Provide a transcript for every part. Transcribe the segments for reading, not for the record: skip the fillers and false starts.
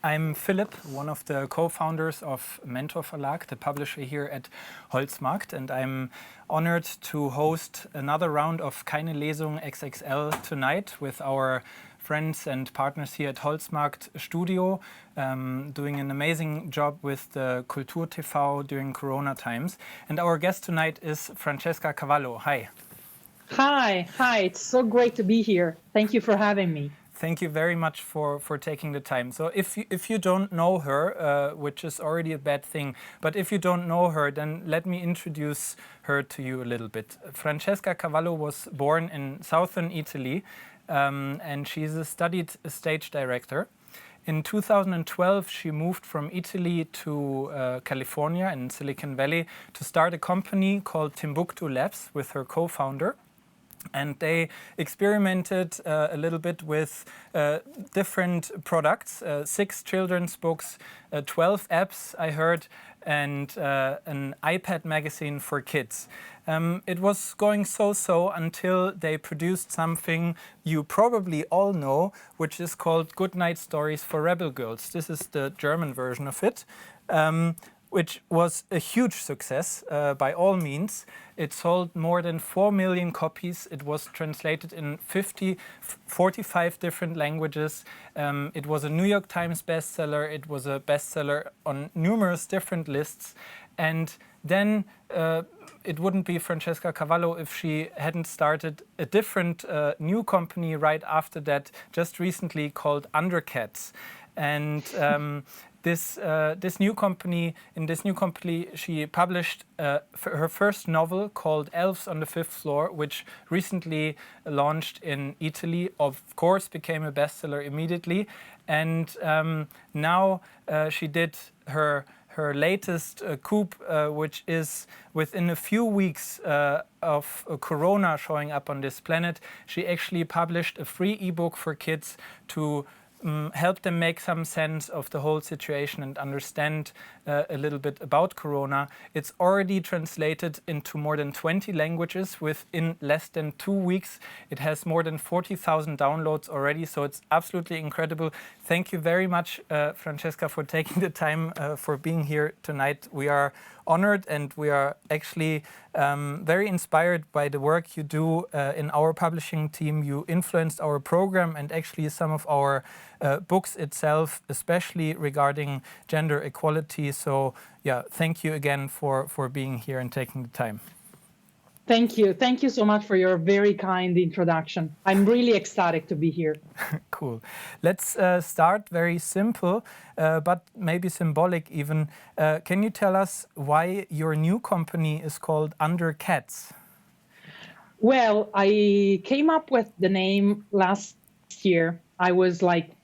I'm Philipp, one of the co-founders of Mentor Verlag, the publisher here at Holzmarkt, and I'm honored to host another round of Keine Lesung XXL tonight with our friends and partners here at Holzmarkt Studio, doing an amazing job with the Kultur TV during Corona times. And our guest tonight is Francesca Cavallo. Hi. Hi, it's so great to be here. Thank you for having me. Thank you very much for taking the time. So if you don't know her, which is already a bad thing, but if you don't know her, then let me introduce her to you a little bit. Francesca Cavallo was born in southern Italy, and she's a studied stage director. In 2012, she moved from Italy to California in Silicon Valley to start a company called Timbuktu Labs with her co-founder. And they experimented a little bit with different products, 6 children's books, 12 apps I heard, and an iPad magazine for kids. It was going so-so until they produced something you probably all know, which is called Goodnight Stories for Rebel Girls. This is the German version of it. Which was a huge success by all means. It sold more than 4 million copies. It was translated in 45 different languages. It was a New York Times bestseller. It was a bestseller on numerous different lists. And then it wouldn't be Francesca Cavallo if she hadn't started a different new company right after that, just recently, called Undercats. And this new company, she published her first novel called Elves on the Fifth Floor, which recently launched in Italy. Of course, became a bestseller immediately, and now she did her latest coup, which is within a few weeks of Corona showing up on this planet. She actually published a free ebook for kids to help them make some sense of the whole situation and understand a little bit about Corona. It's already translated into more than 20 languages within less than 2 weeks. It has more than 40,000 downloads already, so it's absolutely incredible. Thank you very much, Francesca, for taking the time for being here tonight. We are honored, and we are actually very inspired by the work you do in our publishing team. You influenced our program and actually some of our books itself, especially regarding gender equality. So yeah, thank you again for being here and taking the time. Thank you so much for your very kind introduction. I'm really ecstatic to be here. Cool. Let's start very simple, but maybe symbolic even. Can you tell us why your new company is called Undercats? Well, I came up with the name last year. I was like,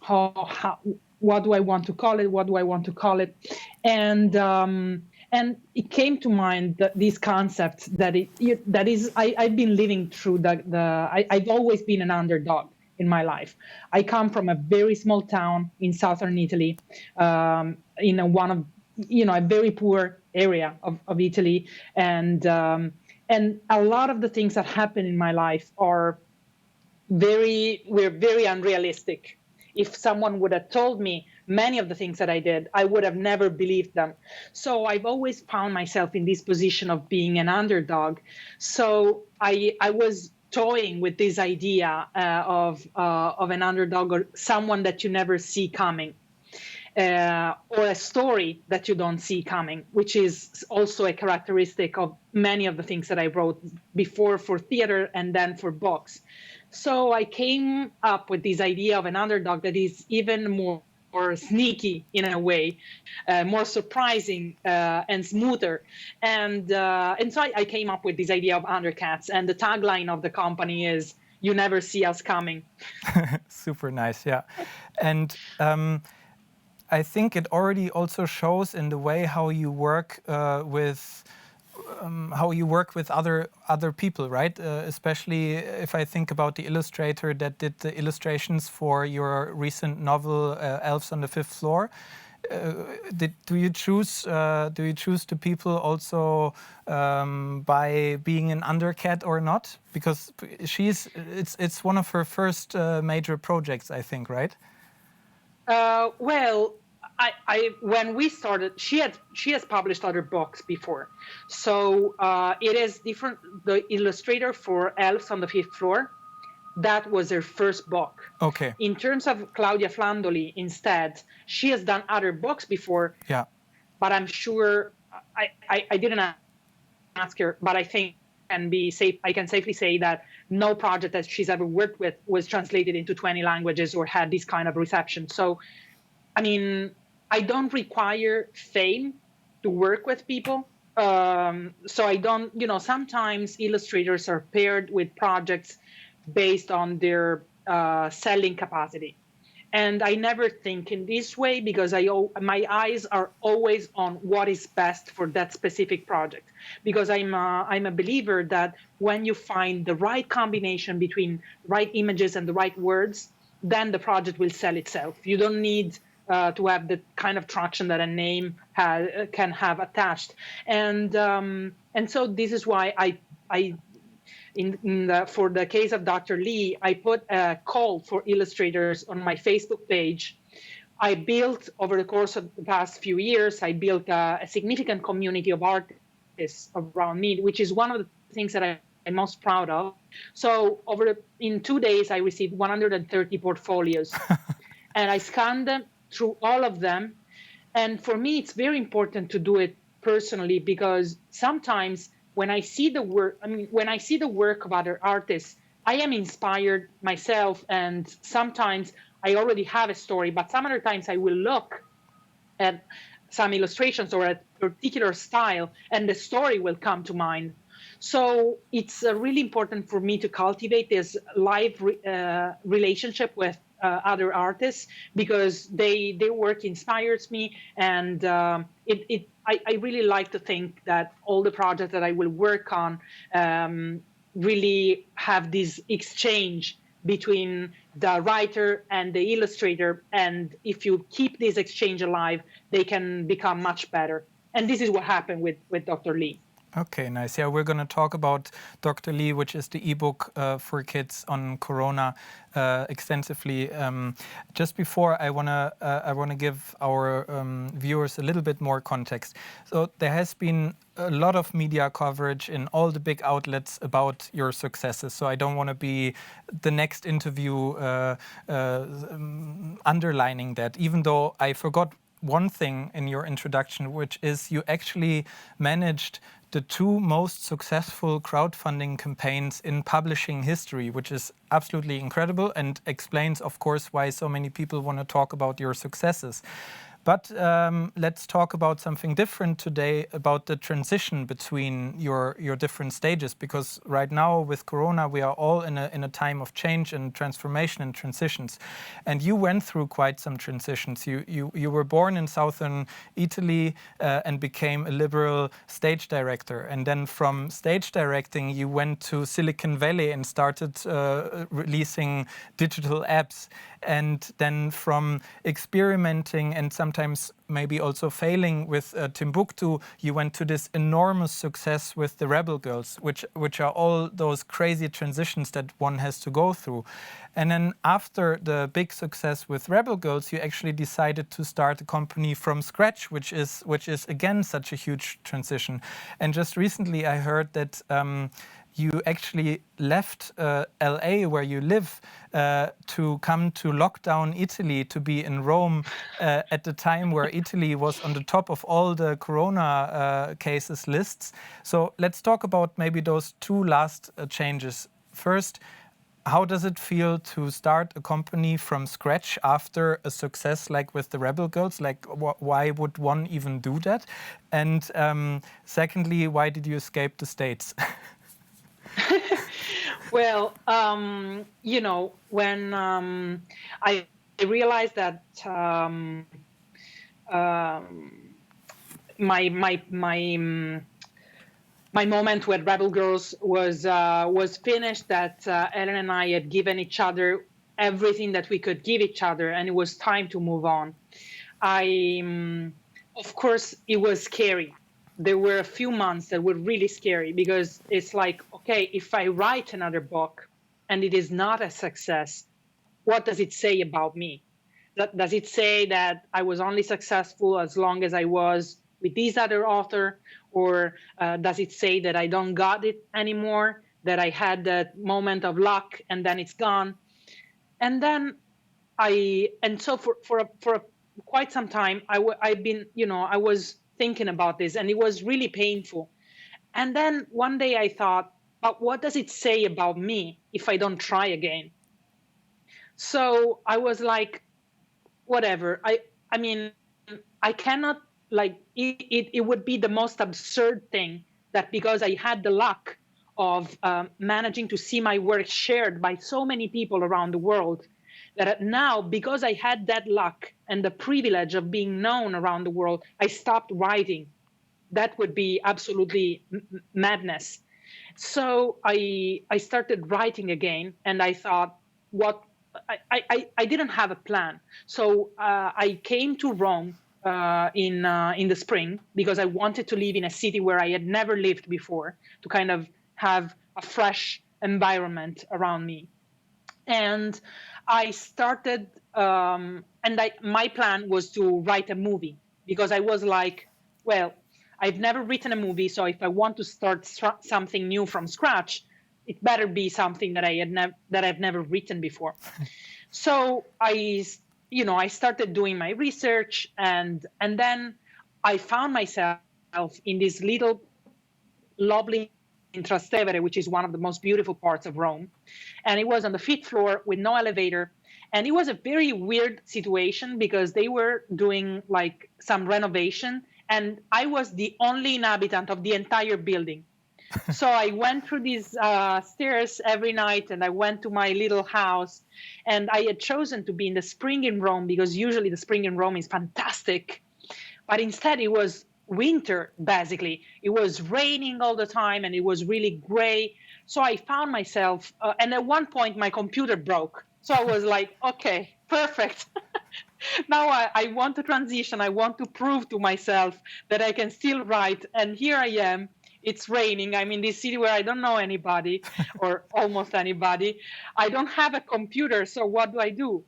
what do I want to call it? And it came to mind that this concept I've been living through I've always been an underdog in my life. I come from a very small town in southern Italy, in a very poor area of Italy, and a lot of the things that happen in my life were very unrealistic. If someone would have told me many of the things that I did, I would have never believed them. So I've always found myself in this position of being an underdog. So I was toying with this idea of an underdog, or someone that you never see coming, or a story that you don't see coming, which is also a characteristic of many of the things that I wrote before for theater and then for books. So I came up with this idea of an underdog that is even more sneaky in a way, more surprising and smoother. And so I came up with this idea of Undercats, and the tagline of the company is, "You never see us coming." Super nice, yeah. And I think it already also shows in the way how you work with other people, right? Especially if I think about the illustrator that did the illustrations for your recent novel Elves on the Fifth Floor. Do you choose the people also by being an undercat or not? Because it's one of her first major projects, I think, right? Well, when we started, she has published other books before, so it is different. The illustrator for Elves on the Fifth Floor, that was her first book. Okay. In terms of Claudia Flandoli, instead, she has done other books before. Yeah. But I'm sure I didn't ask her, but I think I can safely say that no project that she's ever worked with was translated into 20 languages or had this kind of reception. So, I mean, I don't require fame to work with people. So I don't, sometimes illustrators are paired with projects based on their selling capacity. And I never think in this way because my eyes are always on what is best for that specific project. Because I'm a believer that when you find the right combination between right images and the right words, then the project will sell itself. You don't need to have the kind of traction that a name can have attached. And so this is why for the case of Dr. Lee, I put a call for illustrators on my Facebook page. I built, over the course of the past few years, I built a significant community of artists around me, which is one of the things that I'm most proud of. So in 2 days, I received 130 portfolios, and I scanned them through all of them. And for me, it's very important to do it personally because sometimes when I see the work of other artists, I am inspired myself. And sometimes I already have a story, but some other times I will look at some illustrations or a particular style and the story will come to mind. So it's really important for me to cultivate this live relationship with other artists because their work inspires me, and I really like to think that all the projects that I will work on really have this exchange between the writer and the illustrator, and if you keep this exchange alive, they can become much better. And this is what happened with Dr. Lee. Okay, nice. Yeah, we're going to talk about Dr. Lee, which is the ebook for kids on Corona extensively. Just before, I wanna give our viewers a little bit more context. So there has been a lot of media coverage in all the big outlets about your successes. So I don't want to be the next interview underlining that, even though I forgot one thing in your introduction, which is you actually managed the 2 most successful crowdfunding campaigns in publishing history, which is absolutely incredible and explains, of course, why so many people want to talk about your successes. But let's talk about something different today, about the transition between your different stages, because right now with Corona we are all in a time of change and transformation and transitions. And you went through quite some transitions. You were born in southern Italy and became a liberal stage director. And then from stage directing you went to Silicon Valley and started releasing digital apps. And then from experimenting and sometimes maybe also failing with Timbuktu, you went to this enormous success with the Rebel Girls, which are all those crazy transitions that one has to go through. And then after the big success with Rebel Girls, you actually decided to start a company from scratch, which is again such a huge transition. And just recently I heard that you actually left LA, where you live, to come to Lockdown Italy, to be in Rome at the time where Italy was on the top of all the Corona cases lists. So let's talk about maybe those 2 last changes. First, how does it feel to start a company from scratch after a success like with the Rebel Girls? Like, why would one even do that? And secondly, why did you escape the States? Well, when I realized that my moment with Rebel Girls was finished, that Ellen and I had given each other everything that we could give each other, and it was time to move on. Of course, it was scary. There were a few months that were really scary, because it's like, okay, if I write another book and it is not a success, what does it say about me? Does it say that I was only successful as long as I was with this other author? Or does it say that I don't got it anymore, that I had that moment of luck and then it's gone? And then so for quite some time, I've been, I was thinking about this, and it was really painful. And then one day I thought, but what does it say about me if I don't try again? So I was like, whatever. I mean, I cannot, like, it would be the most absurd thing that because I had the luck of managing to see my work shared by so many people around the world, that now, because I had that luck and the privilege of being known around the world, I stopped writing. That would be absolutely madness. So I started writing again, and I thought, what I didn't have a plan. So I came to Rome in the spring, because I wanted to live in a city where I had never lived before, to kind of have a fresh environment around me. And I started, my plan was to write a movie, because I was like, well, I've never written a movie, so if I want to start something new from scratch, it better be something that I've never written before. So I started doing my research, and then I found myself in this little lovely in Trastevere, which is one of the most beautiful parts of Rome. And it was on the 5th floor with no elevator. And it was a very weird situation, because they were doing like some renovation, and I was the only inhabitant of the entire building. So I went through these stairs every night, and I went to my little house. And I had chosen to be in the spring in Rome, because usually the spring in Rome is fantastic. But instead, it was winter, basically. It was raining all the time, and it was really gray. So I found myself, and at one point, my computer broke. So I was like, okay, perfect. Now I want to transition. I want to prove to myself that I can still write. And here I am. It's raining. I'm in this city where I don't know anybody, or almost anybody. I don't have a computer. So what do I do?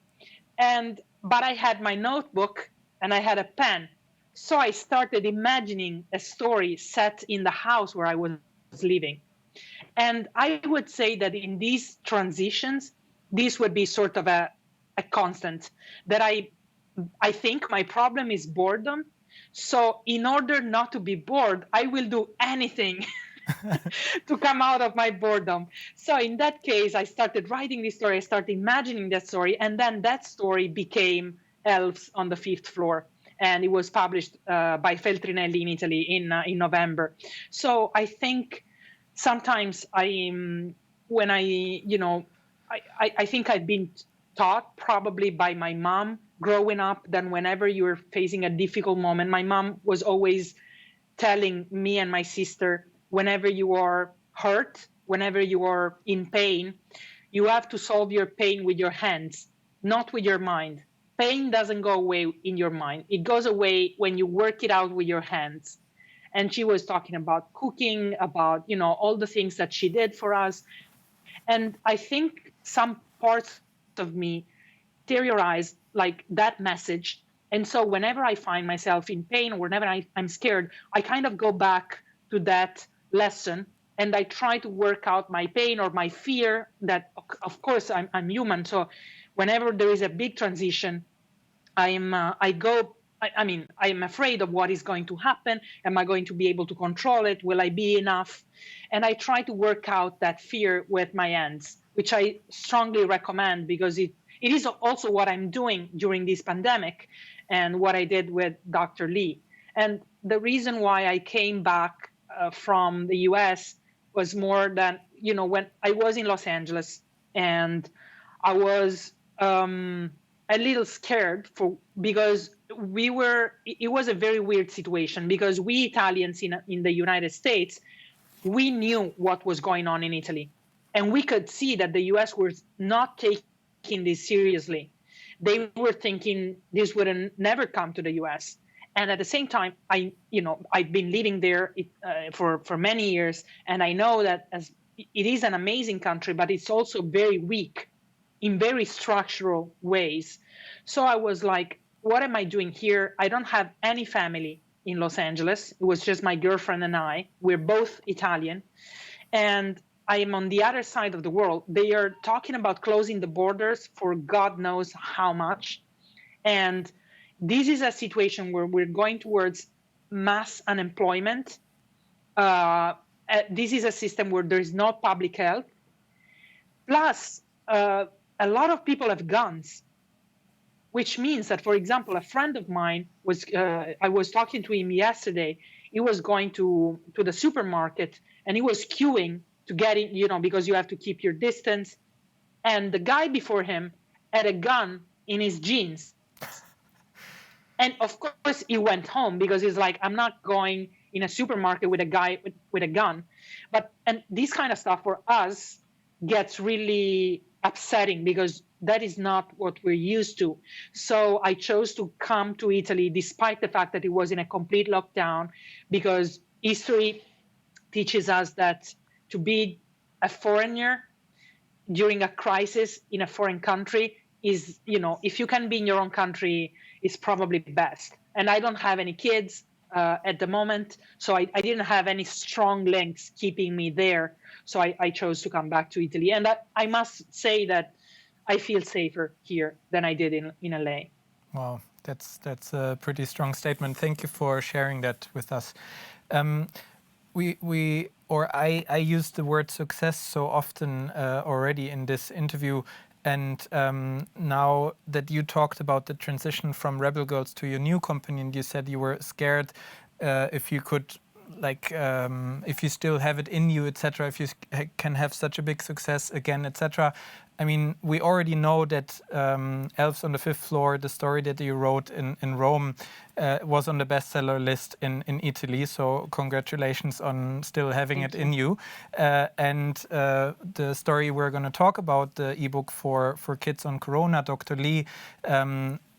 But I had my notebook, and I had a pen. So I started imagining a story set in the house where I was living. And I would say that in these transitions, this would be sort of a constant, that I think my problem is boredom. So in order not to be bored, I will do anything to come out of my boredom. So in that case, I started writing this story, I started imagining that story, and then that story became Elves on the 5th Floor. And it was published by Feltrinelli in Italy in November. So I think sometimes I think I've been taught, probably by my mom growing up, that whenever you're facing a difficult moment, my mom was always telling me and my sister, whenever you are hurt, whenever you are in pain, you have to solve your pain with your hands, not with your mind. Pain doesn't go away in your mind. It goes away when you work it out with your hands. And she was talking about cooking, about, all the things that she did for us. And I think some parts of me terrorized like that message. And so whenever I find myself in pain, or whenever I'm scared, I kind of go back to that lesson, and I try to work out my pain or my fear. That, of course, I'm human. So whenever there is a big transition, I'm afraid of what is going to happen. Am I going to be able to control it? Will I be enough? And I try to work out that fear with my hands, which I strongly recommend, because it is also what I'm doing during this pandemic, and what I did with Dr. Lee. And the reason why I came back from the US was more than, when I was in Los Angeles, and I was a little scared because it was a very weird situation, because we Italians in the United States, we knew what was going on in Italy, and we could see that the US was not taking this seriously. They were thinking this would never come to the US. And at the same time, I've been living there for many years, and I know that it is an amazing country, but it's also very weak in very structural ways. So I was like, what am I doing here? I don't have any family in Los Angeles. It was just my girlfriend and I. We're both Italian. And I am on the other side of the world. They are talking about closing the borders for God knows how much. And this is a situation where we're going towards mass unemployment. This is a system where there's no public health. Plus, a lot of people have guns, which means that, for example, a friend of mine I was talking to him yesterday. He was going to the supermarket, and he was queuing to get in, because you have to keep your distance. And the guy before him had a gun in his jeans. And of course, he went home because he's like, I'm not going in a supermarket with a guy with a gun. And this kind of stuff for us gets really upsetting, because that is not what we're used to. So I chose to come to Italy despite the fact that it was in a complete lockdown, because history teaches us that to be a foreigner during a crisis in a foreign country is, if you can be in your own country, is probably best. And I don't have any kids at the moment, so I didn't have any strong links keeping me there. So I chose to come back to Italy. And I must say that I feel safer here than I did in LA. Wow, that's a pretty strong statement. Thank you for sharing that with us. I use the word success so often already in this interview. And now that you talked about the transition from Rebel Girls to your new company, and you said you were scared if you could, if you still have it in you, etc., if you can have such a big success again, etc. I mean, we already know that Elves on the Fifth Floor, the story that you wrote in Rome, was on the bestseller list in Italy. So congratulations on still having it in you. And the story we're going to talk about, the ebook for kids on Corona, Dr. Lee,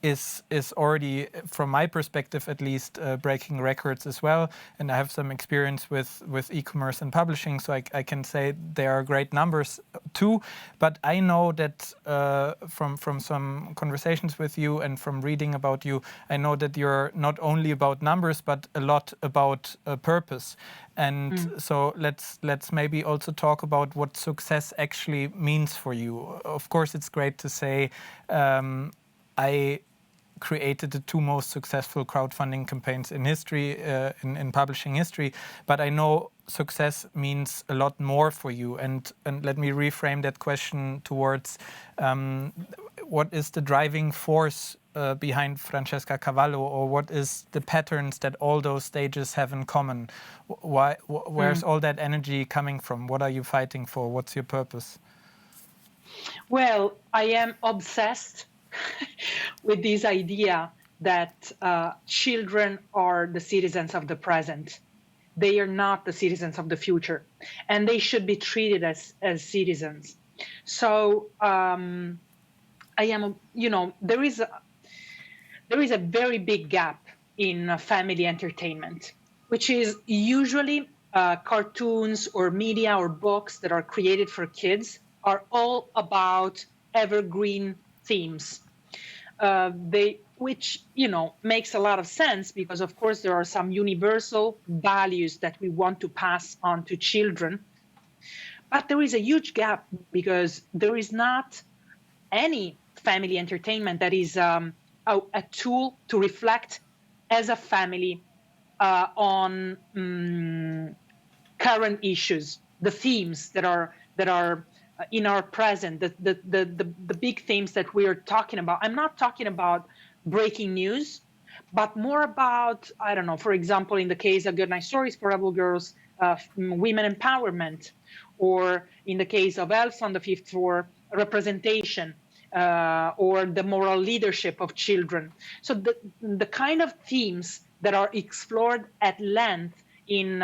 is already, from my perspective at least, breaking records as well. And I have some experience with e-commerce and publishing, so I can say there are great numbers too. But I know that from some conversations with you and from reading about you, I know that you're not only about numbers, but a lot about purpose. And so let's maybe also talk about what success actually means for you. Of course, it's great to say, I created the 2 most successful crowdfunding campaigns in history, in publishing history. But I know success means a lot more for you. And let me reframe that question towards what is the driving force behind Francesca Cavallo, or what is the patterns that all those stages have in common? Where's all that energy coming from? What are you fighting for? What's your purpose? Well, I am obsessed with this idea that children are the citizens of the present. They are not the citizens of the future, and they should be treated as citizens. So I am, there is a very big gap in family entertainment, which is usually cartoons or media or books that are created for kids are all about evergreen themes. Which makes a lot of sense, because of course there are some universal values that we want to pass on to children. But there is a huge gap, because there is not any family entertainment that is a tool to reflect as a family on current issues, the themes that are in our present, the big themes that we are talking about. I'm not talking about breaking news, but more about, I don't know, for example, in the case of Good Night Stories for Rebel Girls, women empowerment, or in the case of Elves on the Fifth Floor, representation. or the moral leadership of children. So the kind of themes that are explored at length in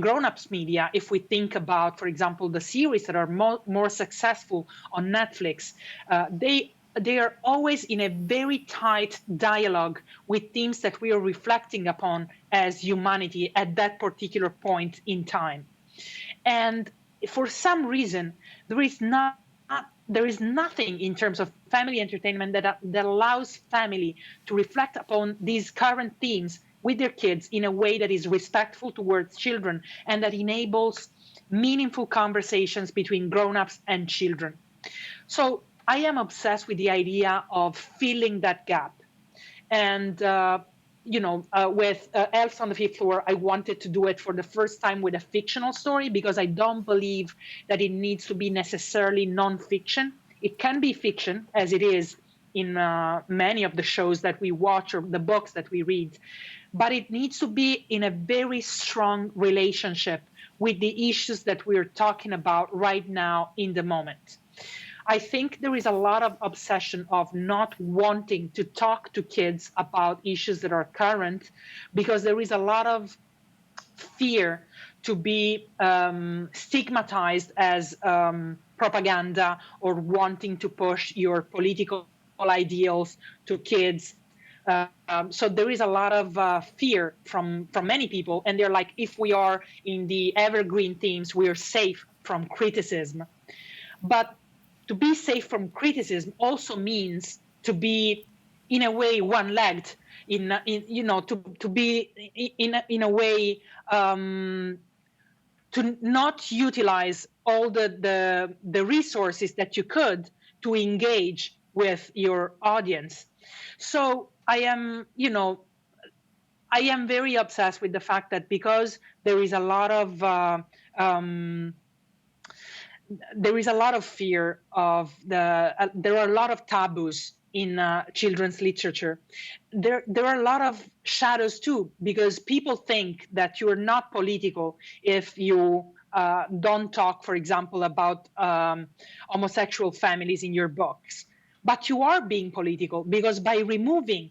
grown-ups media, if we think about, for example, the series that are more successful on Netflix, they are always in a very tight dialogue with themes that we are reflecting upon as humanity at that particular point in time. And for some reason, there is nothing in terms of family entertainment that allows family to reflect upon these current themes with their kids in a way that is respectful towards children and that enables meaningful conversations between grown-ups and children. So I am obsessed with the idea of filling that gap. And with Elves on the Fifth Floor, I wanted to do it for the first time with a fictional story because I don't believe that it needs to be necessarily non-fiction. It can be fiction, as it is in many of the shows that we watch or the books that we read, but it needs to be in a very strong relationship with the issues that we're talking about right now in the moment. I think there is a lot of obsession of not wanting to talk to kids about issues that are current because there is a lot of fear to be stigmatized as propaganda or wanting to push your political ideals to kids. So there is a lot of fear from many people, and they're like, if we are in the evergreen themes, we are safe from criticism. But to be safe from criticism also means to be, in a way, one-legged. To be in a way to not utilize all the resources that you could to engage with your audience. So I am very obsessed with the fact that because there is a lot of fear of there are a lot of taboos in children's literature. There are a lot of shadows too, because people think that you're not political if you don't talk, for example, about homosexual families in your books. But you are being political because by removing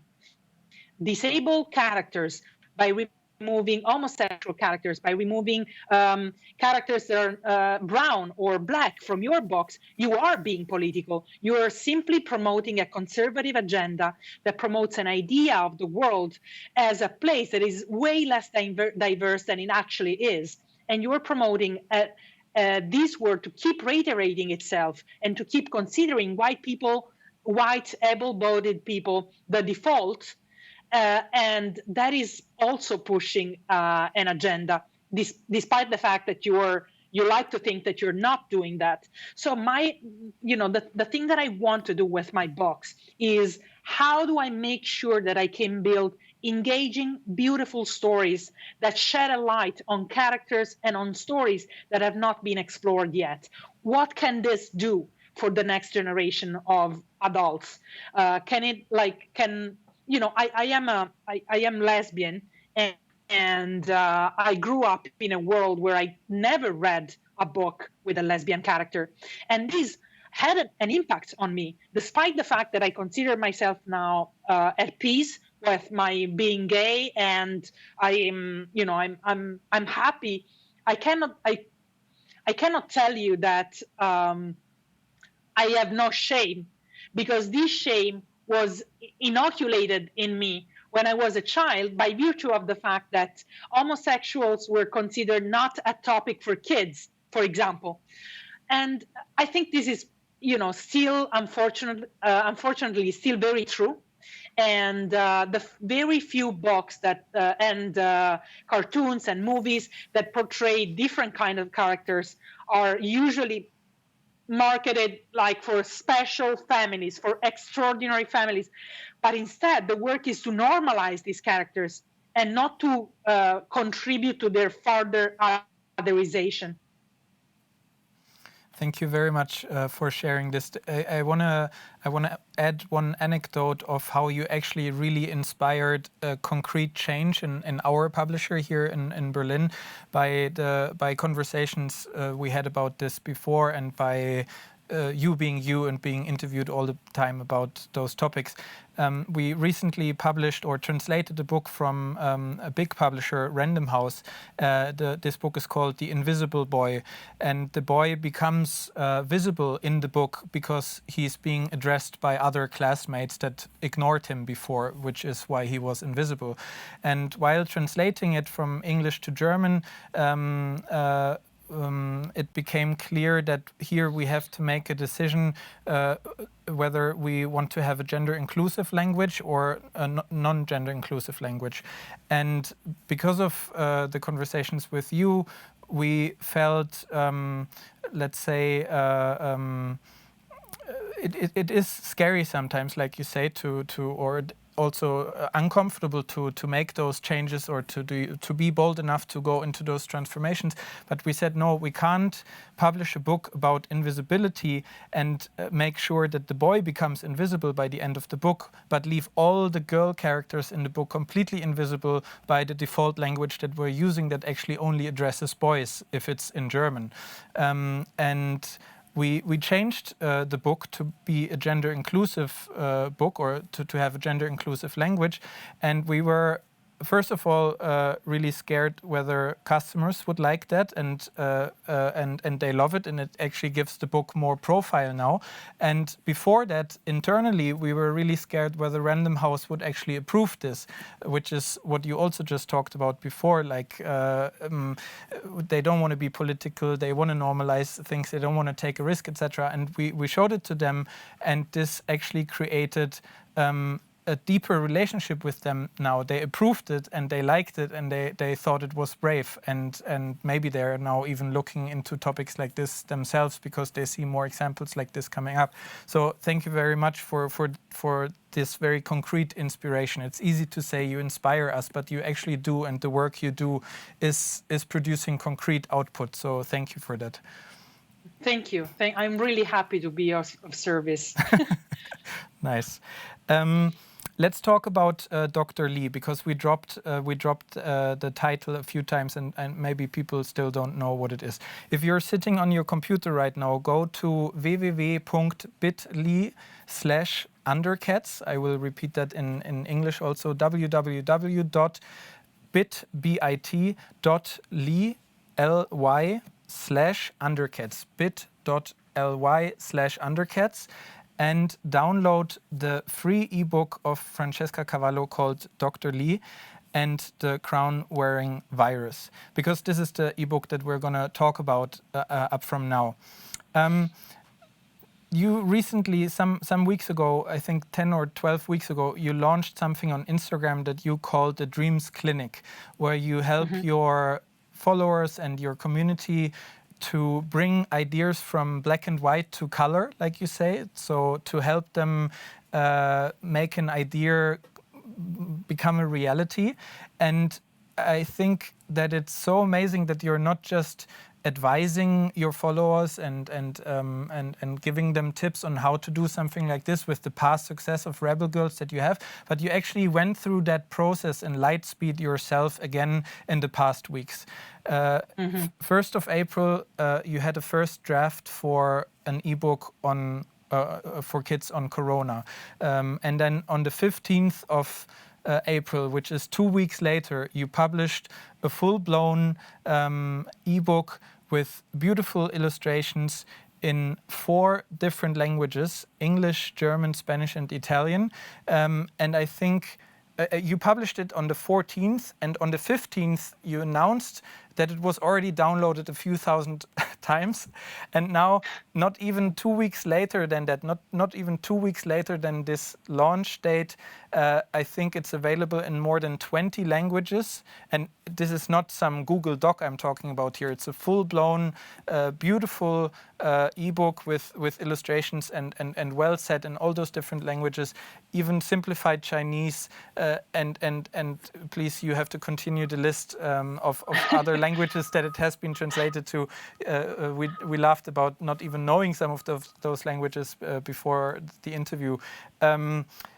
disabled characters, by removing homosexual characters, by removing characters that are brown or black from your books, you are being political. You are simply promoting a conservative agenda that promotes an idea of the world as a place that is way less diverse than it actually is. And you're promoting this word to keep reiterating itself and to keep considering white able-bodied people, the default. And that is also pushing an agenda, despite the fact that you like to think that you're not doing that. So the thing that I want to do with my books is how do I make sure that I can build engaging, beautiful stories that shed a light on characters and on stories that have not been explored yet? What can this do for the next generation of adults? I am lesbian, and I grew up in a world where I never read a book with a lesbian character, and this had an impact on me, despite the fact that I consider myself now at peace with my being gay, and I'm happy. I cannot tell you that I have no shame, because this shame was inoculated in me when I was a child by virtue of the fact that homosexuals were considered not a topic for kids, for example. And I think this is, still unfortunately still very true. And the very few books that and cartoons and movies that portray different kind of characters are usually marketed like for special families, for extraordinary families. But instead, the work is to normalize these characters and not to contribute to their further otherization. Thank you very much for sharing this. I wanna add one anecdote of how you actually really inspired a concrete change in our publisher here in Berlin by conversations we had about this before, and by you being you and being interviewed all the time about those topics. We recently published or translated a book from a big publisher, Random House. This book is called The Invisible Boy, and the boy becomes visible in the book because he's being addressed by other classmates that ignored him before, which is why he was invisible. And while translating it from English to German, it became clear that here we have to make a decision whether we want to have a gender-inclusive language or a non-gender inclusive language. And because of the conversations with you, we felt, let's say, it is scary sometimes, like you say, or also uncomfortable to make those changes or to be bold enough to go into those transformations. But we said, no, we can't publish a book about invisibility and make sure that the boy becomes invisible by the end of the book, but leave all the girl characters in the book completely invisible by the default language that we're using that actually only addresses boys if it's in German. And we changed the book to be a gender-inclusive book, or to have a gender-inclusive language. And we were, first of all, really scared whether customers would like that, and they love it, and it actually gives the book more profile now. And before that, internally, we were really scared whether Random House would actually approve this, which is what you also just talked about before. Like, they don't want to be political, they want to normalize things, they don't want to take a risk, etc. And we showed it to them, and this actually created a deeper relationship with them now. They approved it and they liked it, and they thought it was brave, and maybe they're now even looking into topics like this themselves because they see more examples like this coming up. So thank you very much for this very concrete inspiration. It's easy to say you inspire us, but you actually do, and the work you do is producing concrete output. So thank you for that. Thank you. I'm really happy to be of service. Nice. Let's talk about Dr. Lee, because we dropped the title a few times, and maybe people still don't know what it is. If you're sitting on your computer right now, go to www.bit.ly/undercats. I will repeat that in English also, www.bit.ly/undercats, bit.ly/undercats. And download the free ebook of Francesca Cavallo called Dr. Lee and the Crown-Wearing Virus, because this is the ebook that we're going to talk about up from now. You recently, some weeks ago, I think 10 or 12 weeks ago, you launched something on Instagram that you called the Dreams Clinic, where you help your followers and your community to bring ideas from black and white to color, like you say, so to help them make an idea become a reality. And I think that it's so amazing that you're not just advising your followers and giving them tips on how to do something like this with the past success of Rebel Girls that you have, but you actually went through that process in light speed yourself again in the past weeks. 1st of April, you had a first draft for an ebook on for kids on Corona, and then on the 15th of April, which is 2 weeks later, you published a full-blown ebook with beautiful illustrations in 4 different languages: English, German, Spanish, and Italian. And I think you published it on the 14th, and on the 15th you announced that it was already downloaded a few thousand times. And now, not even 2 weeks later than that, not even 2 weeks later than this launch date, I think it's available in more than 20 languages. And this is not some Google Doc I'm talking about here. It's a full-blown, beautiful ebook with illustrations and well set in all those different languages, even simplified Chinese. And please, you have to continue the list of other languages that it has been translated to. We laughed about not even knowing some of those languages before the interview.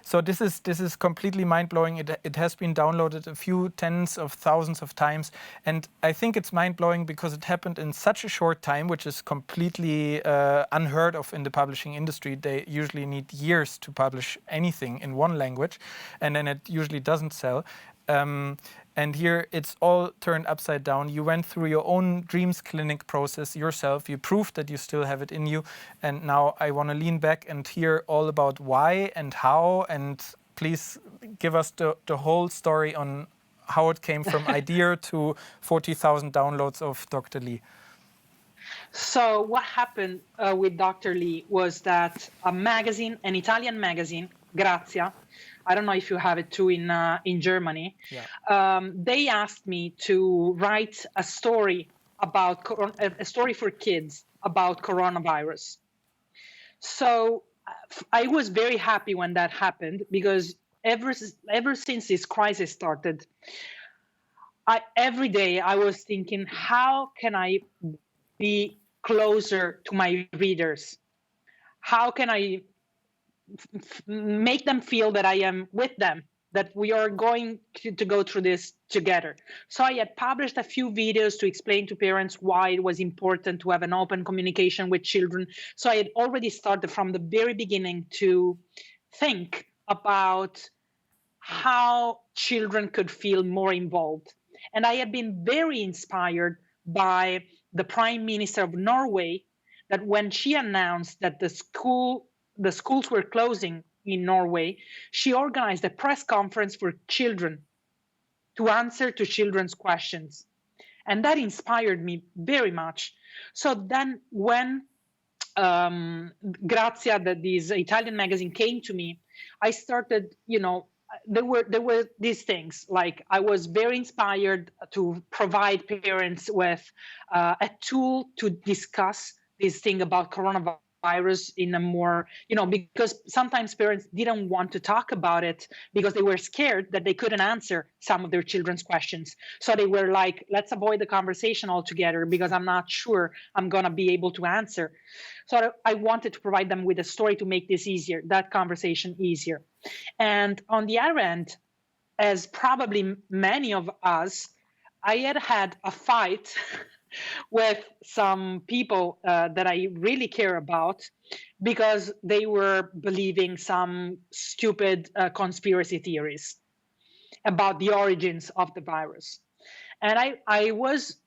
So this is completely mind-blowing. It has been downloaded a few tens of thousands of times, and I think it's mind-blowing because it happened in such a short time, which is completely unheard of in the publishing industry. They usually need years to publish anything in one language, and then it usually doesn't sell. And here it's all turned upside down. You went through your own dreams clinic process yourself. You proved that you still have it in you. And now I want to lean back and hear all about why and how. And please give us the whole story on how it came from idea to 40,000 downloads of Dr. Lee. So what happened with Dr. Lee was that a magazine, an Italian magazine, Grazia, I don't know if you have it too in Germany. Yeah. They asked me to write a story for kids about coronavirus. So I was very happy when that happened, because ever since this crisis started, every day I was thinking, how can I be closer to my readers? How can I make them feel that I am with them, that we are going to go through this together? So I had published a few videos to explain to parents why it was important to have an open communication with children. So I had already started from the very beginning to think about how children could feel more involved. And I had been very inspired by the Prime Minister of Norway, that when she announced that the schools were closing in Norway, she organized a press conference for children to answer to children's questions. And that inspired me very much. So then when Grazia, this Italian magazine, came to me, I started, there were these things, like I was very inspired to provide parents with a tool to discuss this thing about coronavirus in a more, because sometimes parents didn't want to talk about it because they were scared that they couldn't answer some of their children's questions. So they were like, let's avoid the conversation altogether because I'm not sure I'm going to be able to answer. So I wanted to provide them with a story to make this easier, that conversation easier. And on the other end, as probably many of us, I had a fight with some people that I really care about, because they were believing some stupid conspiracy theories about the origins of the virus. And I was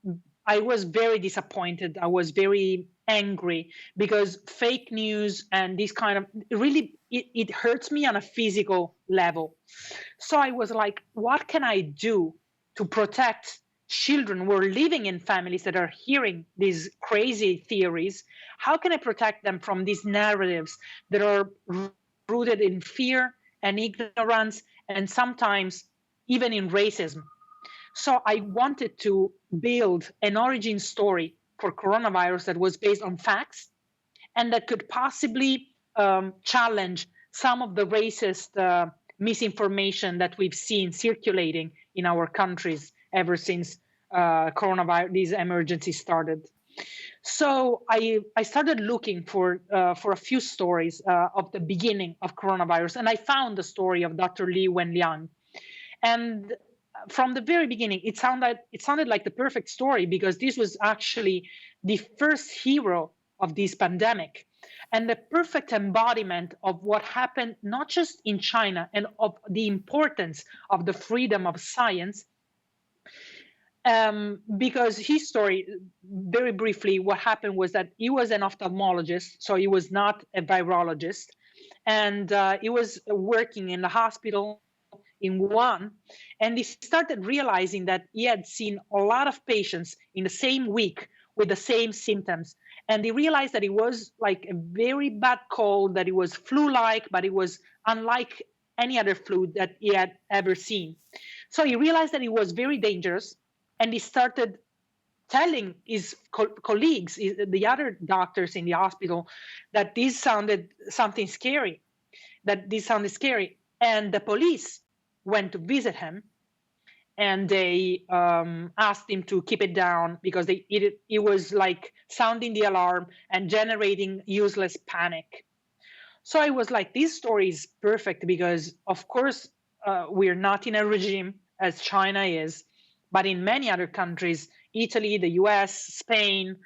very disappointed. I was very angry, because fake news and this kind of, really, it hurts me on a physical level. So I was like, what can I do to protect children who are living in families that are hearing these crazy theories? How can I protect them from these narratives that are rooted in fear and ignorance, and sometimes even in racism? So I wanted to build an origin story for coronavirus that was based on facts, and that could possibly challenge some of the racist misinformation that we've seen circulating in our countries ever since coronavirus, these emergencies started. So I started looking for a few stories of the beginning of coronavirus, and I found the story of Dr. Li Wenliang. And from the very beginning, it sounded like the perfect story, because this was actually the first hero of this pandemic, and the perfect embodiment of what happened not just in China, and of the importance of the freedom of science. Because his story, very briefly, what happened was that he was an ophthalmologist, so he was not a virologist, and he was working in the hospital in Wuhan, and he started realizing that he had seen a lot of patients in the same week with the same symptoms. And he realized that it was like a very bad cold, that it was flu-like, but it was unlike any other flu that he had ever seen. So he realized that it was very dangerous, and he started telling his colleagues, the other doctors in the hospital, that this sounded scary. And the police went to visit him, and they asked him to keep it down because it was like sounding the alarm and generating useless panic. So I was like, this story is perfect because, of course, we're not in a regime as China is, but in many other countries, Italy, the US, Spain,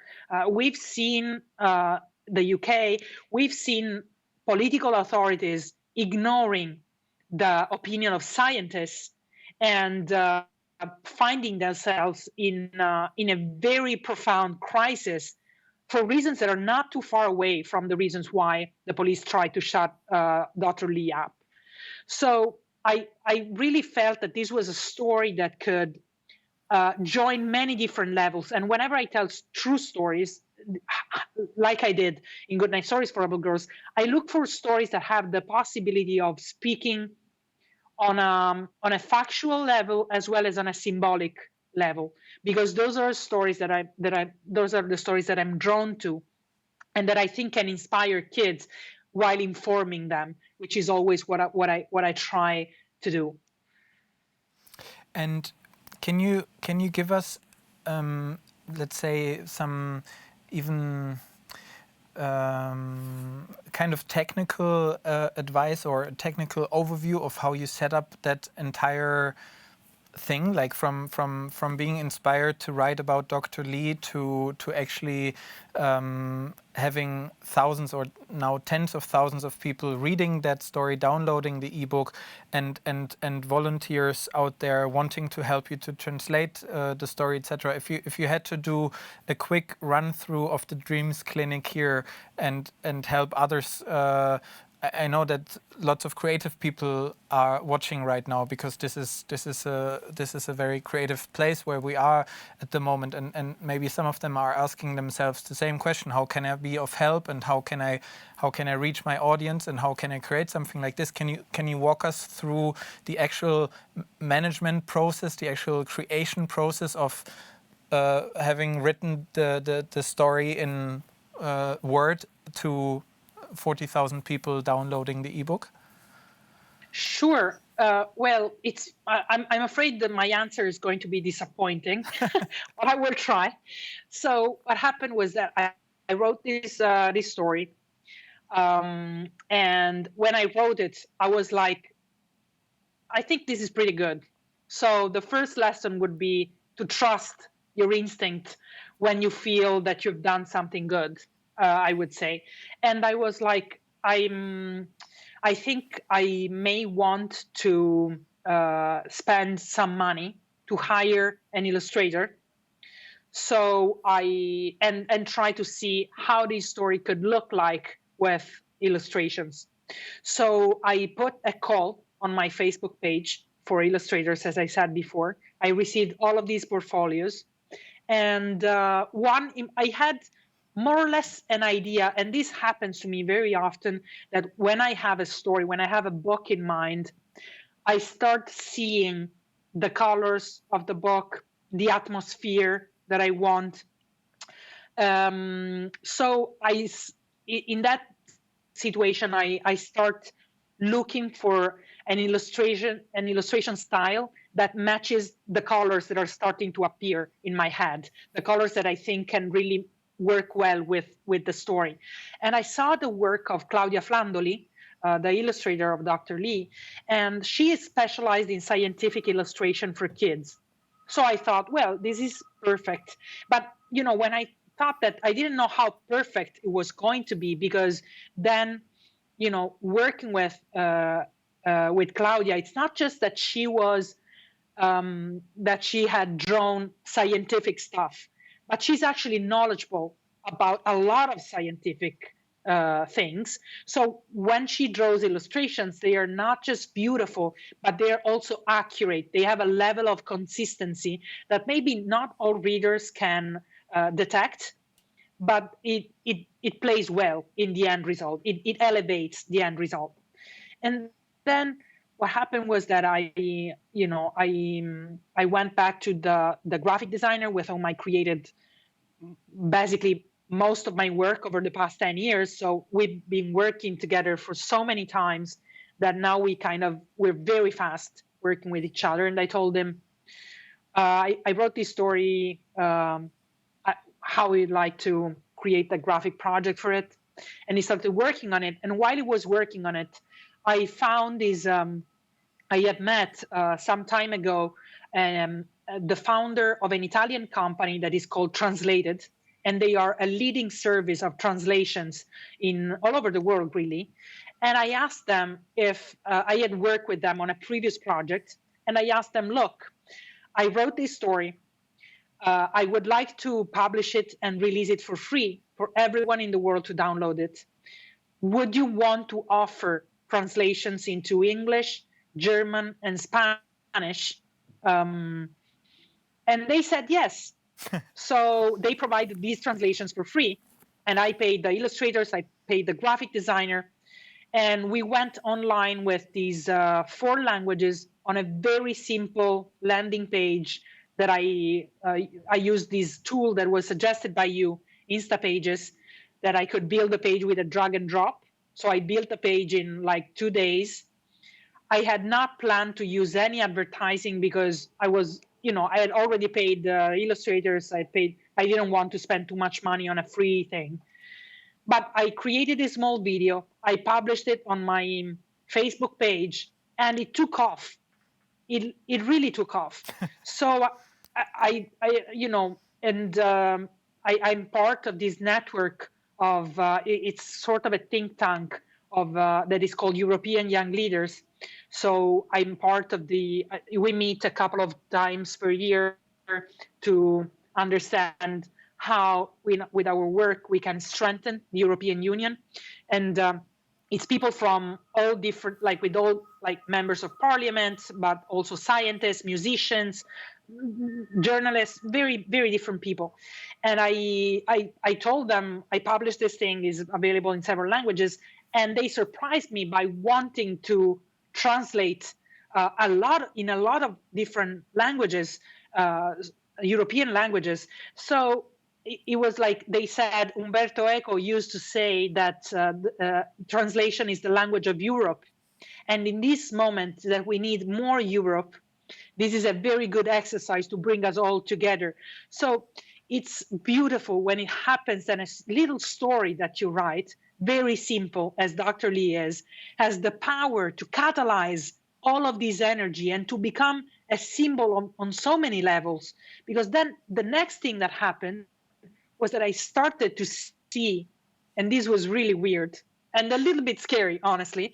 we've seen the UK, we've seen political authorities ignoring the opinion of scientists and finding themselves in a very profound crisis for reasons that are not too far away from the reasons why the police tried to shut Dr. Lee up. So I really felt that this was a story that could join many different levels. And whenever I tell true stories, like I did in Goodnight Stories for Rebel Girls, I look for stories that have the possibility of speaking on a factual level as well as on a symbolic level, because those are stories those are the stories that I'm drawn to, and that I think can inspire kids while informing them, which is always what I try to do. And can you give us, let's say, some even kind of technical advice or a technical overview of how you set up that entire thing, like from being inspired to write about Dr. Lee to actually having thousands or now tens of thousands of people reading that story, downloading the ebook, and volunteers out there wanting to help you to translate the story, etc. If you had to do a quick run through of the Dreams Clinic here and help others. I know that lots of creative people are watching right now because this is a very creative place where we are at the moment, and maybe some of them are asking themselves the same question: how can I be of help, and how can I reach my audience, and how can I create something like this? Can you walk us through the actual management process, the actual creation process of having written the story in Word to 40,000 people downloading the ebook? Sure. Well, I'm afraid that my answer is going to be disappointing, but I will try. So what happened was that I wrote this story, and when I wrote it, I was like, I think this is pretty good. So the first lesson would be to trust your instinct when you feel that you've done something good. I would say, and I was like, I think I may want to spend some money to hire an illustrator. So I try to see how this story could look like with illustrations. So I put a call on my Facebook page for illustrators, as I said before. I received all of these portfolios, and I had more or less an idea, and this happens to me very often, that when I have a story, when I have a book in mind, I start seeing the colors of the book, the atmosphere that I want. So in that situation, I start looking for an illustration style that matches the colors that are starting to appear in my head, the colors that I think can really work well with the story. And I saw the work of Claudia Flandoli, the illustrator of Dr. Lee, and she is specialized in scientific illustration for kids. So I thought, well, this is perfect. But, when I thought that, I didn't know how perfect it was going to be, because then, working with Claudia, it's not just that she was, that she had drawn scientific stuff, but she's actually knowledgeable about a lot of scientific things. So when she draws illustrations, they are not just beautiful, but they are also accurate. They have a level of consistency that maybe not all readers can detect, but it plays well in the end result. It elevates the end result. And then what happened was that I went back to the graphic designer with whom I created basically most of my work over the past 10 years. So we've been working together for so many times that now we're very fast working with each other. And I told him, I wrote this story, how we'd like to create a graphic project for it. And he started working on it. And while he was working on it, I found this, I had met some time ago the founder of an Italian company that is called Translated. And they are a leading service of translations in all over the world, really. And I asked them if I had worked with them on a previous project. And I asked them, look, I wrote this story. I would like to publish it and release it for free for everyone in the world to download it. Would you want to offer translations into English, German, and Spanish? And they said yes. So they provided these translations for free. And I paid the illustrators, I paid the graphic designer. And we went online with these 4 languages on a very simple landing page that I used this tool that was suggested by you, Instapages, that I could build a page with a drag and drop. So I built a page in like 2 days. I had not planned to use any advertising because I had already paid the illustrators. I didn't want to spend too much money on a free thing. But I created a small video. I published it on my Facebook page, and it took off. It really took off. So I'm part of this network of it's sort of a think tank of that is called European Young Leaders. So I'm part of we meet a couple of times per year to understand how with our work we can strengthen the European Union. And it's people from all different, members of parliament, but also scientists, musicians, journalists, very, very different people. And I told them, I published this thing, is available in several languages, and they surprised me by wanting to translate a lot of different languages, European languages. So it was like they said, Umberto Eco used to say that translation is the language of Europe. And in this moment that we need more Europe, this is a very good exercise to bring us all together. So it's beautiful when it happens, and a little story that you write, very simple as Dr. Lee is, has the power to catalyze all of this energy and to become a symbol on so many levels. Because then the next thing that happened was that I started to see, and this was really weird and a little bit scary, honestly.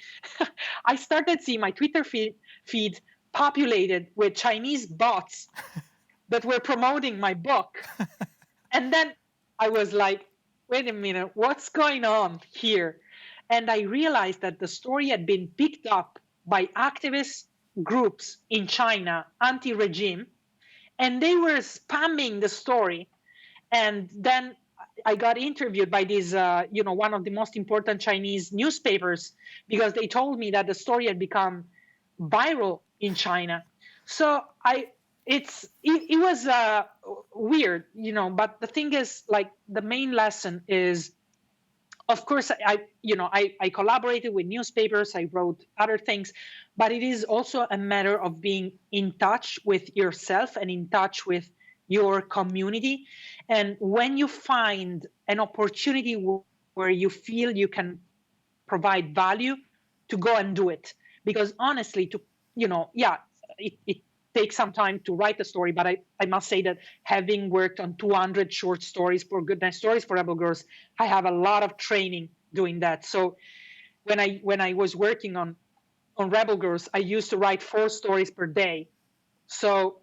I started seeing my Twitter feed populated with Chinese bots that were promoting my book. And then I was like, wait a minute, what's going on here? And I realized that the story had been picked up by activist groups in China, anti-regime, and they were spamming the story. And then I got interviewed by this, one of the most important Chinese newspapers, because they told me that the story had become viral in China. So it was weird, but the thing is, like, the main lesson is, of course, I collaborated with newspapers, I wrote other things, but it is also a matter of being in touch with yourself and in touch with your community. And when you find an opportunity where you feel you can provide value, to go and do it. Because honestly, it takes some time to write the story, but I must say that having worked on 200 short stories for Goodnight Stories for Rebel Girls, I have a lot of training doing that. So when I was working on Rebel Girls, I used to write 4 stories per day. So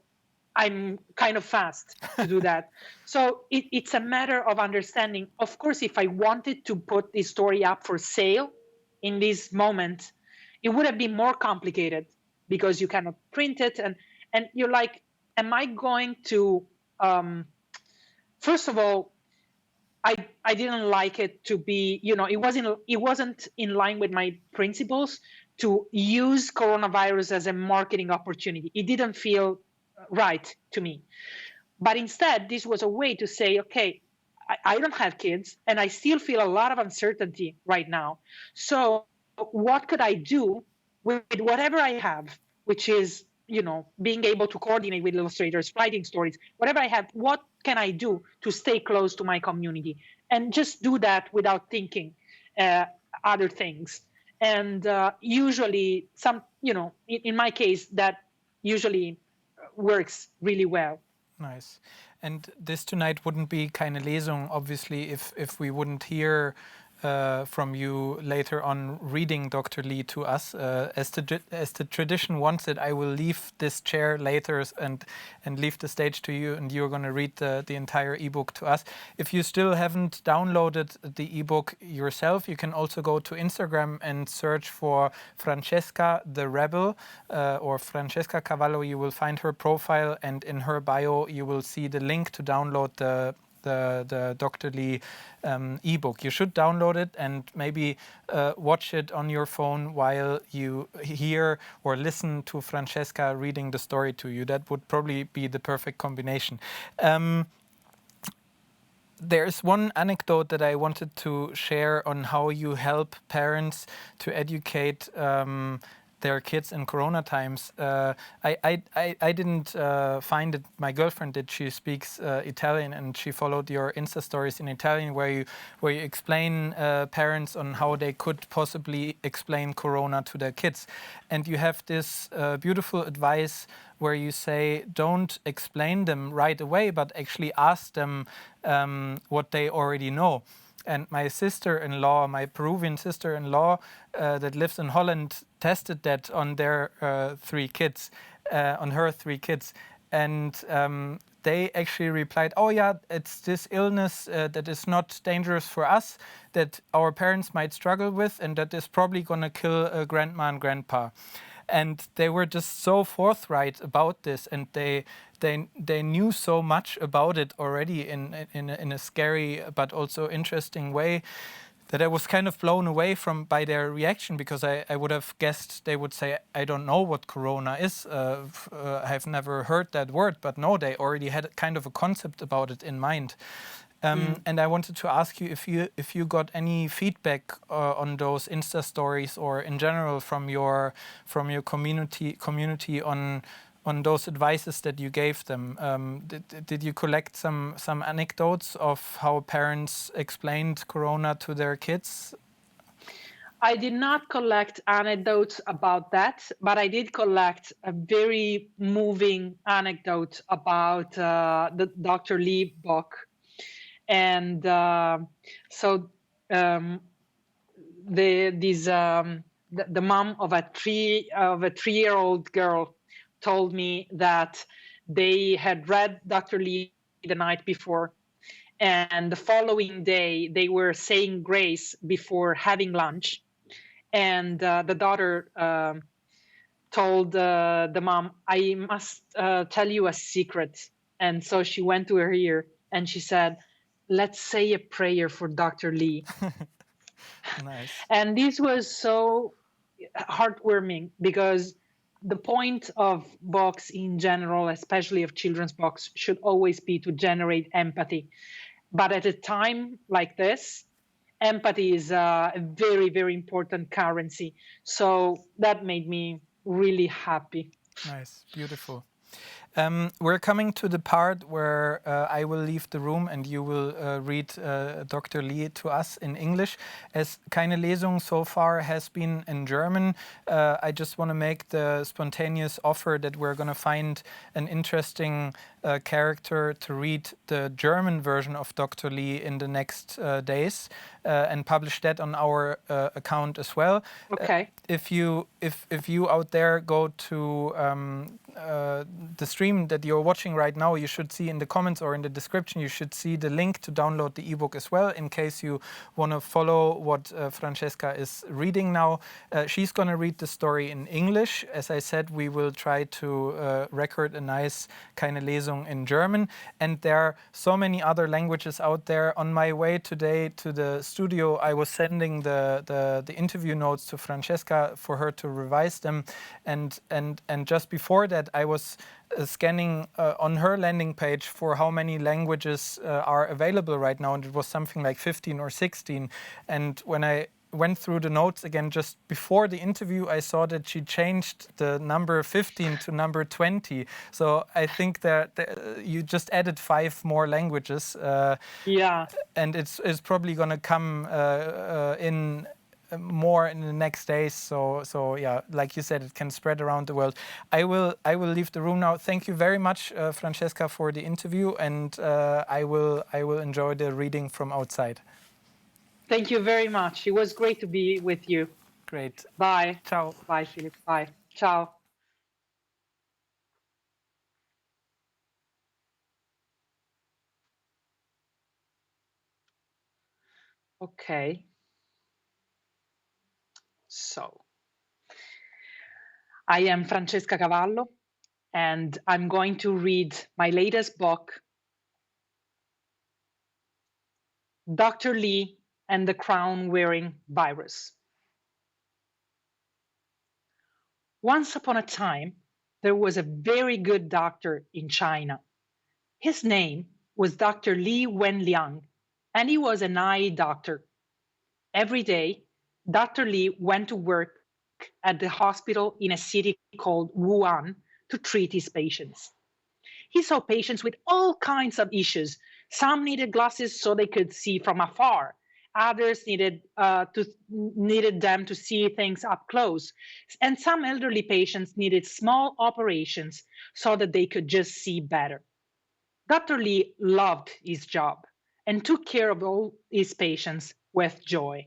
I'm kind of fast to do that. So it's a matter of understanding. Of course, if I wanted to put this story up for sale in this moment, it would have been more complicated because you cannot print it. And you're like, am I going to, first of all, I didn't like it to be, it wasn't in line with my principles to use coronavirus as a marketing opportunity. It didn't feel right to me. But instead, this was a way to say, okay, I don't have kids and I still feel a lot of uncertainty right now. So what could I do with whatever I have, which is being able to coordinate with illustrators, writing stories, whatever I have, what can I do to stay close to my community? And just do that without thinking other things. And usually in my case, that usually works really well. Nice. And this tonight wouldn't be Keine Lesung, obviously, if we wouldn't hear from you later on reading Dr. Lee to us. As the tradition wants it, I will leave this chair later and leave the stage to you, and you're going to read the entire ebook to us. If you still haven't downloaded the ebook yourself, you can also go to Instagram and search for Francesca the Rebel or Francesca Cavallo. You will find her profile, and in her bio you will see the link to download the Dr. Lee ebook. You should download it and maybe watch it on your phone while you hear or listen to Francesca reading the story to you. That would probably be the perfect combination. There's one anecdote that I wanted to share on how you help parents to educate their kids in Corona times. I didn't find it. My girlfriend did. She speaks Italian, and she followed your Insta stories in Italian, where you explain parents on how they could possibly explain Corona to their kids. And you have this beautiful advice where you say, don't explain them right away, but actually ask them what they already know. And my sister-in-law, my Peruvian sister-in-law that lives in Holland, tested that on their 3 kids, on her 3 kids. And they actually replied, oh yeah, it's this illness that is not dangerous for us, that our parents might struggle with, and that is probably going to kill grandma and grandpa. And they were just so forthright about this, and they knew so much about it already in a scary but also interesting way, that I was kind of blown away by their reaction, because I would have guessed they would say, I don't know what Corona is. I've never heard that word. But no, they already had kind of a concept about it in mind. And I wanted to ask you if you got any feedback on those Insta stories, or in general from your community on those advices that you gave them. Did you collect some anecdotes of how parents explained Corona to their kids? I did not collect anecdotes about that, but I did collect a very moving anecdote about the Dr. Lee book. And so the mom of a 3-year-old girl told me that they had read Dr. Lee the night before, and the following day they were saying grace before having lunch, and the daughter told the mom, I must tell you a secret. And so she went to her ear and she said, let's say a prayer for Dr. Lee. Nice. And this was so heartwarming, because the point of books in general, especially of children's books, should always be to generate empathy. But at a time like this, empathy is a very, very important currency. So that made me really happy. Nice, beautiful. We're coming to the part where I will leave the room and you will read Dr. Lee to us in English. As Keine Lesung so far has been in German, I just want to make the spontaneous offer that we're going to find an interesting character to read the German version of Dr. Lee in the next days and publish that on our account as well. Okay. If you out there go to the stream that you're watching right now, you should see in the comments or in the description, you should see the link to download the ebook as well, in case you want to follow what Francesca is reading now. She's going to read the story in English. As I said, we will try to record a nice Keine Lesung in German. And there are so many other languages out there. On my way today to the studio, I was sending the interview notes to Francesca for her to revise them. And just before that, I was scanning on her landing page for how many languages are available right now, and it was something like 15 or 16. And when I went through the notes again just before the interview, I saw that she changed the number 15 to number 20. So I think that you just added 5 more languages. Yeah. And it's probably going to come in more in the next days. So yeah, like you said, it can spread around the world. I will leave the room now. Thank you very much, Francesca, for the interview, and I will enjoy the reading from outside. Thank you very much. It was great to be with you. Great. Bye. Ciao. Bye, Philipp. Bye. Ciao. Okay. So, I am Francesca Cavallo, and I'm going to read my latest book, Dr. Lee and the Crown-Wearing Virus. Once upon a time, there was a very good doctor in China. His name was Dr. Li Wenliang, and he was an eye doctor. Every day, Dr. Li went to work at the hospital in a city called Wuhan to treat his patients. He saw patients with all kinds of issues. Some needed glasses so they could see from afar. Others needed them to see things up close. And some elderly patients needed small operations so that they could just see better. Dr. Li loved his job and took care of all his patients with joy.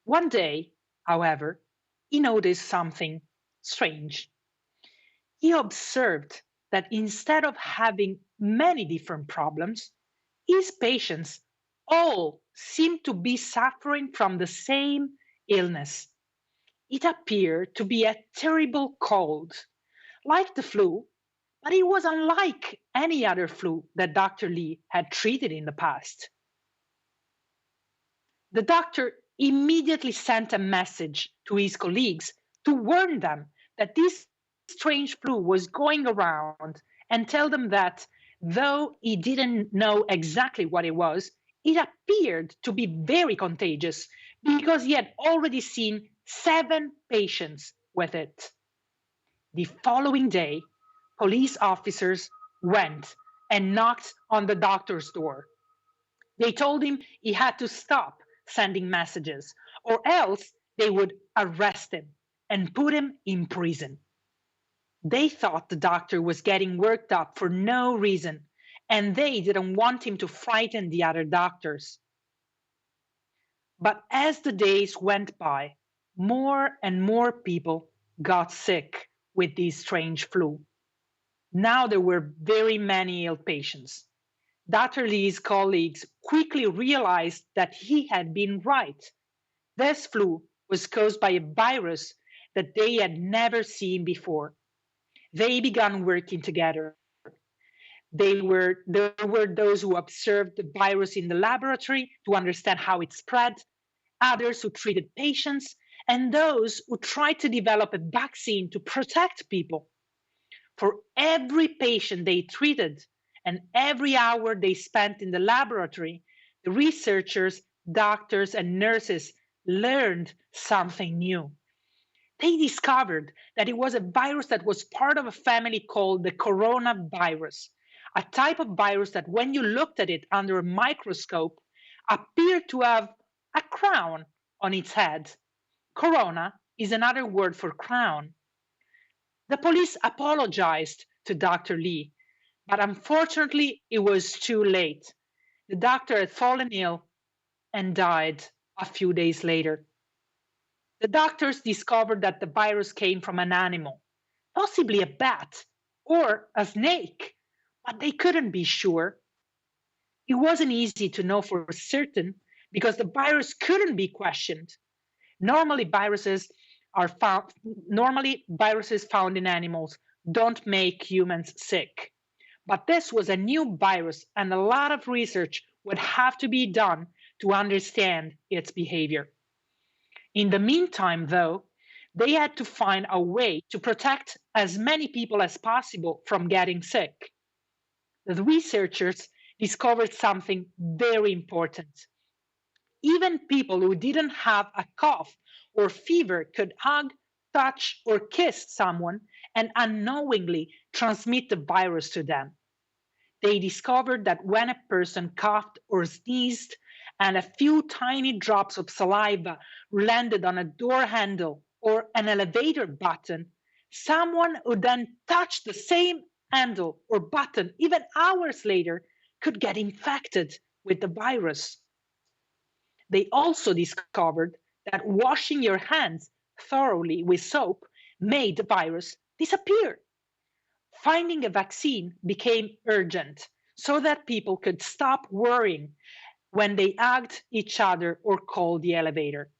One day, however, he noticed something strange. He observed that instead of having many different problems, his patients all seemed to be suffering from the same illness. It appeared to be a terrible cold, like the flu, but it was unlike any other flu that Dr. Li had treated in the past. The doctor immediately sent a message to his colleagues to warn them that this strange flu was going around and tell them that though he didn't know exactly what it was, it appeared to be very contagious because he had already seen 7 patients with it. The following day, police officers went and knocked on the doctor's door. They told him he had to stop sending messages, or else they would arrest him and put him in prison. They thought the doctor was getting worked up for no reason, and they didn't want him to frighten the other doctors. But as the days went by, more and more people got sick with this strange flu. Now there were very many ill patients. Dr. Lee's colleagues quickly realized that he had been right. This flu was caused by a virus that they had never seen before. They began working together. There were those who observed the virus in the laboratory to understand how it spread, others who treated patients, and those who tried to develop a vaccine to protect people. For every patient they treated and every hour they spent in the laboratory, the researchers, doctors, and nurses learned something new. They discovered that it was a virus that was part of a family called the coronavirus, a type of virus that when you looked at it under a microscope appeared to have a crown on its head. Corona is another word for crown. The police apologized to Dr. Lee, but unfortunately it was too late. The doctor had fallen ill and died a few days later. The doctors discovered that the virus came from an animal, possibly a bat or a snake, but they couldn't be sure. It wasn't easy to know for certain because the virus couldn't be questioned. Normally, viruses found in animals don't make humans sick. But this was a new virus, and a lot of research would have to be done to understand its behavior. In the meantime, though, they had to find a way to protect as many people as possible from getting sick. The researchers discovered something very important. Even people who didn't have a cough or fever could hug, touch, or kiss someone and unknowingly transmit the virus to them. They discovered that when a person coughed or sneezed and a few tiny drops of saliva landed on a door handle or an elevator button, someone who then touched the same handle or button even hours later could get infected with the virus. They also discovered that washing your hands thoroughly with soap made the virus disappear. Finding a vaccine became urgent so that people could stop worrying when they hugged each other or called the elevator.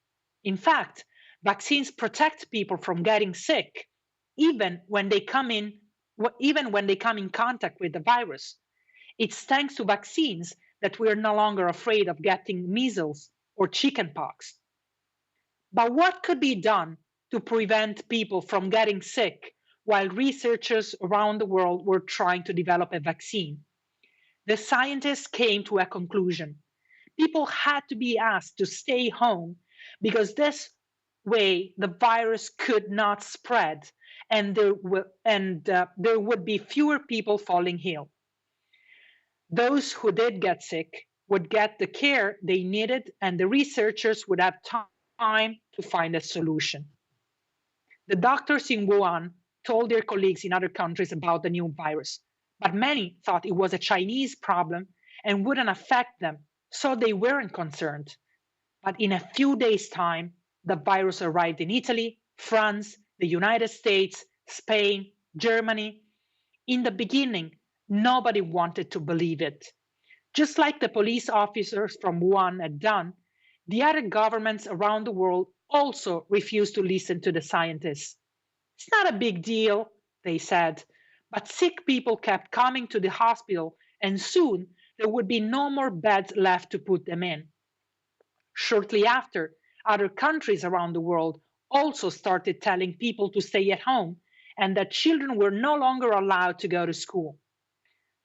In fact, vaccines protect people from getting sick even when they come in even when they come in contact with the virus. It's thanks to vaccines that we're no longer afraid of getting measles or chickenpox. But what could be done to prevent people from getting sick while researchers around the world were trying to develop a vaccine? The scientists came to a conclusion. People had to be asked to stay home because this way the virus could not spread and there would be fewer people falling ill. Those who did get sick would get the care they needed, and the researchers would have time to find a solution. The doctors in Wuhan told their colleagues in other countries about the new virus, but many thought it was a Chinese problem and wouldn't affect them, so they weren't concerned. But in a few days' time, the virus arrived in Italy, France, the United States, Spain, Germany. In the beginning, nobody wanted to believe it. Just like the police officers from Wuhan had done, the other governments around the world also refused to listen to the scientists. It's not a big deal, they said, but sick people kept coming to the hospital, and soon there would be no more beds left to put them in. Shortly after, other countries around the world also started telling people to stay at home and that children were no longer allowed to go to school.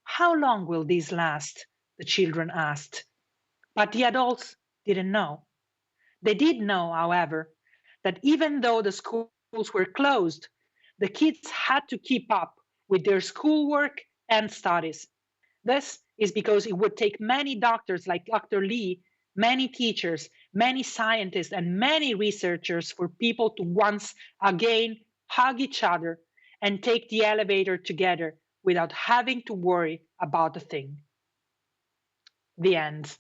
How long will this last? The children asked. But the adults didn't know. They did know, however, that even though the schools were closed, the kids had to keep up with their schoolwork and studies. This is because it would take many doctors like Dr. Lee, many teachers, many scientists, and many researchers for people to once again hug each other and take the elevator together without having to worry about a thing. The end.